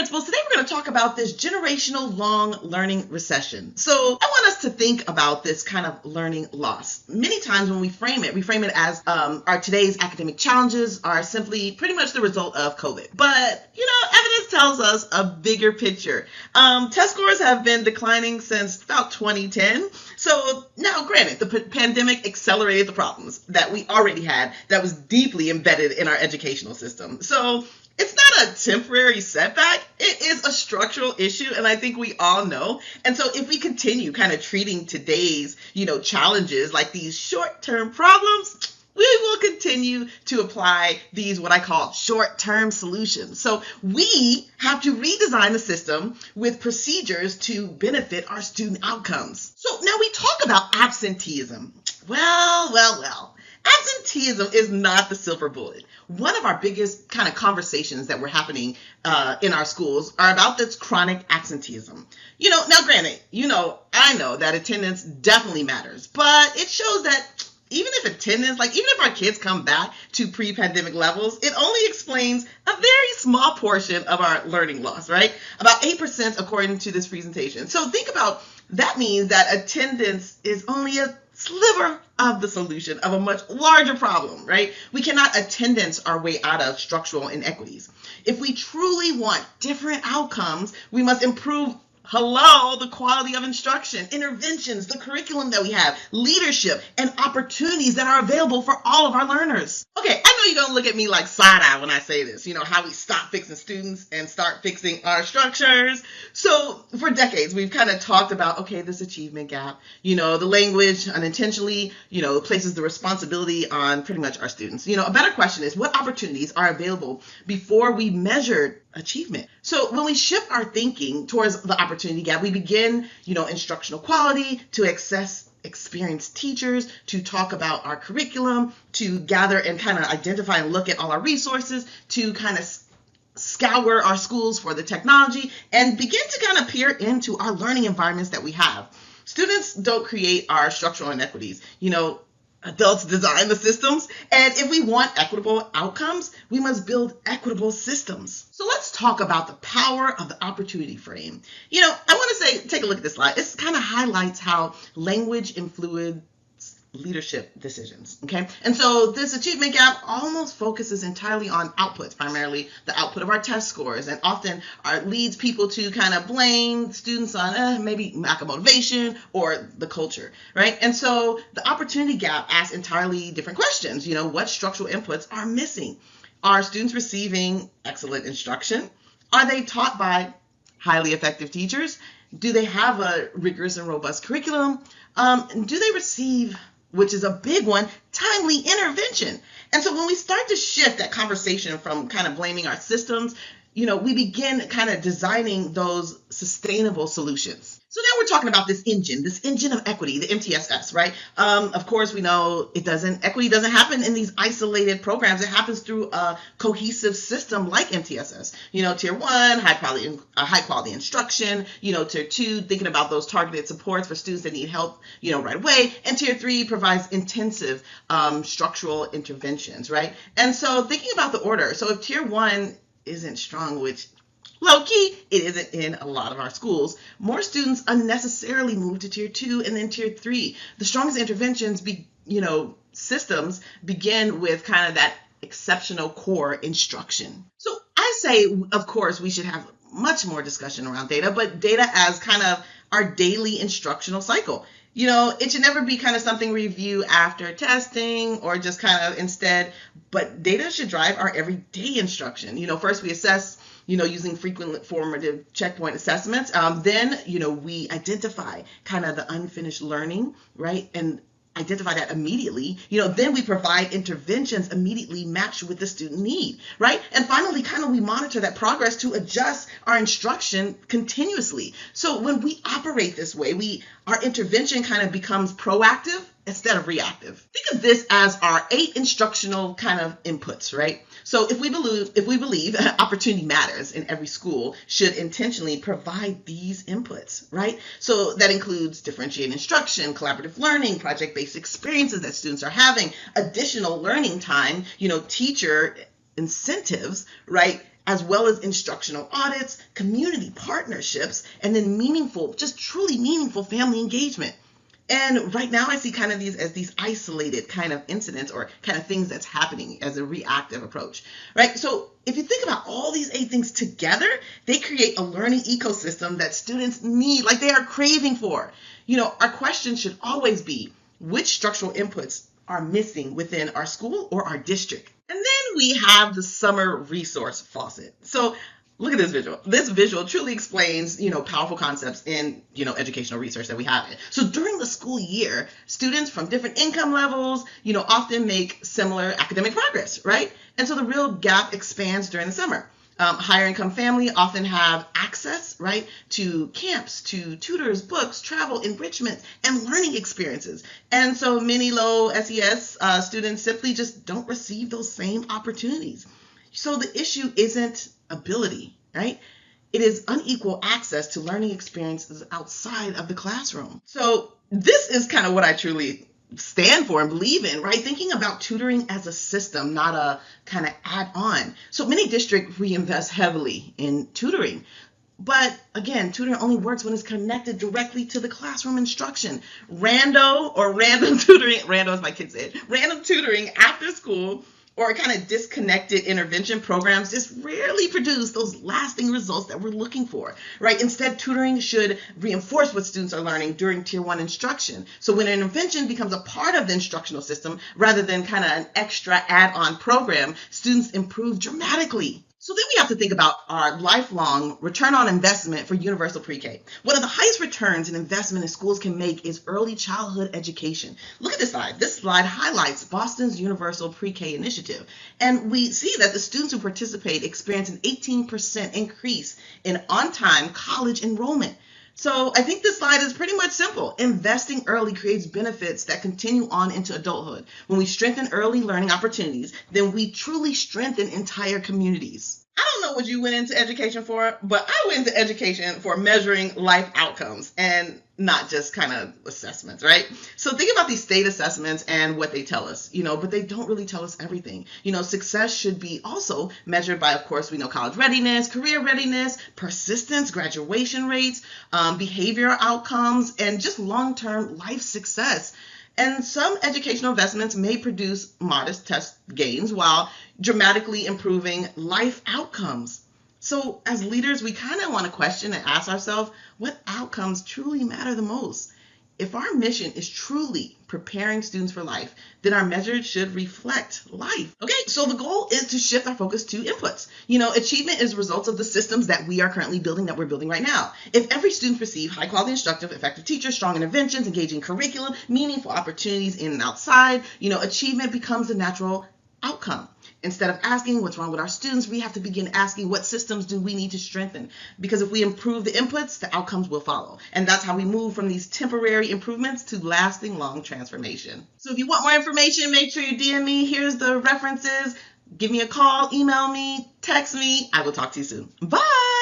principals. Today we're going to talk about this generational long learning recession. So I want us to think about this kind of learning loss. Many times when we frame it as our today's academic challenges are simply pretty much the result of COVID. But, evidence tells us a bigger picture. Test scores have been declining since about 2010. So now, granted, the pandemic accelerated the problems that we already had that was deeply embedded in our educational system. So it's not a temporary setback. It is a structural issue, and I think we all know. And so if we continue kind of treating today's, challenges like these short-term problems, we will continue to apply these what I call short-term solutions. So we have to redesign the system with procedures to benefit our student outcomes. So now we talk about absenteeism. Well. Absenteeism is not the silver bullet. One of our biggest kind of conversations that were happening in our schools are about this chronic absenteeism. Now granted, I know that attendance definitely matters, but it shows that even if our kids come back to pre-pandemic levels, it only explains a very small portion of our learning loss, right? About 8% according to this presentation. So think about, that means that attendance is only a sliver of the solution of a much larger problem, right? We cannot attendance our way out of structural inequities. If we truly want different outcomes, we must improve the quality of instruction, interventions, the curriculum that we have, leadership, and opportunities that are available for all of our learners. Okay, I know you're going to look at me like side-eye when I say this, how we stop fixing students and start fixing our structures. So for decades, we've kind of talked about, this achievement gap, the language unintentionally, places the responsibility on pretty much our students. A better question is, what opportunities are available before we measured achievement? So when we shift our thinking towards the opportunity gap, we begin, instructional quality, to access experienced teachers, to talk about our curriculum, to gather and kind of identify and look at all our resources, to kind of scour our schools for the technology, and begin to kind of peer into our learning environments that we have. Students don't create our structural inequities. Adults design the systems, and if we want equitable outcomes, we must build equitable systems. So let's talk about the power of the opportunity frame. I want to say, take a look at this slide. It kind of highlights how language influences leadership decisions, okay? And so this achievement gap almost focuses entirely on outputs, primarily the output of our test scores, and often leads people to kind of blame students on maybe lack of motivation or the culture, right? And so the opportunity gap asks entirely different questions. What structural inputs are missing? Are students receiving excellent instruction? Are they taught by highly effective teachers? Do they have a rigorous and robust curriculum? Do they receive, which is a big one, timely intervention? And so when we start to shift that conversation from kind of blaming our systems, we begin kind of designing those sustainable solutions. So now we're talking about this engine of equity, the MTSS, right? Of course, we know equity doesn't happen in these isolated programs. It happens through a cohesive system like MTSS. Tier 1, high quality instruction. Tier 2, thinking about those targeted supports for students that need help, right away. And Tier 3 provides intensive structural interventions, right? And so thinking about the order. So if Tier 1 isn't strong, which low-key, it isn't in a lot of our schools, more students unnecessarily move to Tier 2 and then Tier 3. The strongest interventions, systems begin with kind of that exceptional core instruction. So I say, of course, we should have much more discussion around data, but data as kind of our daily instructional cycle. It should never be kind of something we review after testing or just kind of instead, but data should drive our everyday instruction. First we assess, using frequent formative checkpoint assessments. Then, we identify kind of the unfinished learning, right? And identify that immediately. Then we provide interventions immediately matched with the student need, right? And finally, kind of we monitor that progress to adjust our instruction continuously. So when we operate this way, our intervention kind of becomes proactive instead of reactive. Think of this as our 8 instructional kind of inputs, right? So if we believe opportunity matters in every school should intentionally provide these inputs, right? So that includes differentiated instruction, collaborative learning, project-based experiences that students are having, additional learning time, teacher incentives, right? as well as instructional audits, community partnerships, and then meaningful, just truly meaningful family engagement. And right now I see kind of these as these isolated kind of incidents or kind of things that's happening as a reactive approach, right? So if you think about all these 8 things together, they create a learning ecosystem that students need, like they are craving for. Our question should always be, which structural inputs are missing within our school or our district? And then we have the summer resource faucet. So look at this visual. This visual truly explains, powerful concepts in, educational research that we have. So during the school year, students from different income levels, often make similar academic progress, right? And so the real gap expands during the summer. Higher income families often have access, right, to camps, to tutors, books, travel, enrichment, and learning experiences. And so many low SES students simply just don't receive those same opportunities. So the issue isn't ability, right? It is unequal access to learning experiences outside of the classroom. So this is kind of what I truly stand for and believe in, right? Thinking about tutoring as a system, not a kind of add-on. So many districts reinvest heavily in tutoring. But again, tutoring only works when it's connected directly to the classroom instruction. Random tutoring, rando as my kids said, random tutoring after school or kind of disconnected intervention programs just rarely produce those lasting results that we're looking for, right? Instead, tutoring should reinforce what students are learning during Tier 1 instruction. So when an intervention becomes a part of the instructional system, rather than kind of an extra add-on program, students improve dramatically. So then we have to think about our lifelong return on investment for universal pre-K. One of the highest returns in investment in schools can make is early childhood education. Look at this slide. This slide highlights Boston's universal pre-K initiative. And we see that the students who participate experience an 18% increase in on-time college enrollment. So I think this slide is pretty much simple. Investing early creates benefits that continue on into adulthood. When we strengthen early learning opportunities, then we truly strengthen entire communities. I don't know what you went into education for, but I went into education for measuring life outcomes and not just kind of assessments, right? So think about these state assessments and what they tell us, but they don't really tell us everything. Success should be also measured by, of course, we know college readiness, career readiness, persistence, graduation rates, behavioral outcomes, and just long-term life success. And some educational investments may produce modest test gains while dramatically improving life outcomes. So as leaders, we kind of want to question and ask ourselves, what outcomes truly matter the most? If our mission is truly preparing students for life, then our measures should reflect life. Okay, so the goal is to shift our focus to inputs. Achievement is results of the systems that we are currently building, that we're building right now. If every student receives high quality instructive, effective teachers, strong interventions, engaging curriculum, meaningful opportunities in and outside, achievement becomes a natural outcome. Instead of asking what's wrong with our students, we have to begin asking what systems do we need to strengthen? Because if we improve the inputs, the outcomes will follow. And that's how we move from these temporary improvements to lasting long transformation. So if you want more information, make sure you DM me. Here's the references. Give me a call, email me, text me. I will talk to you soon. Bye.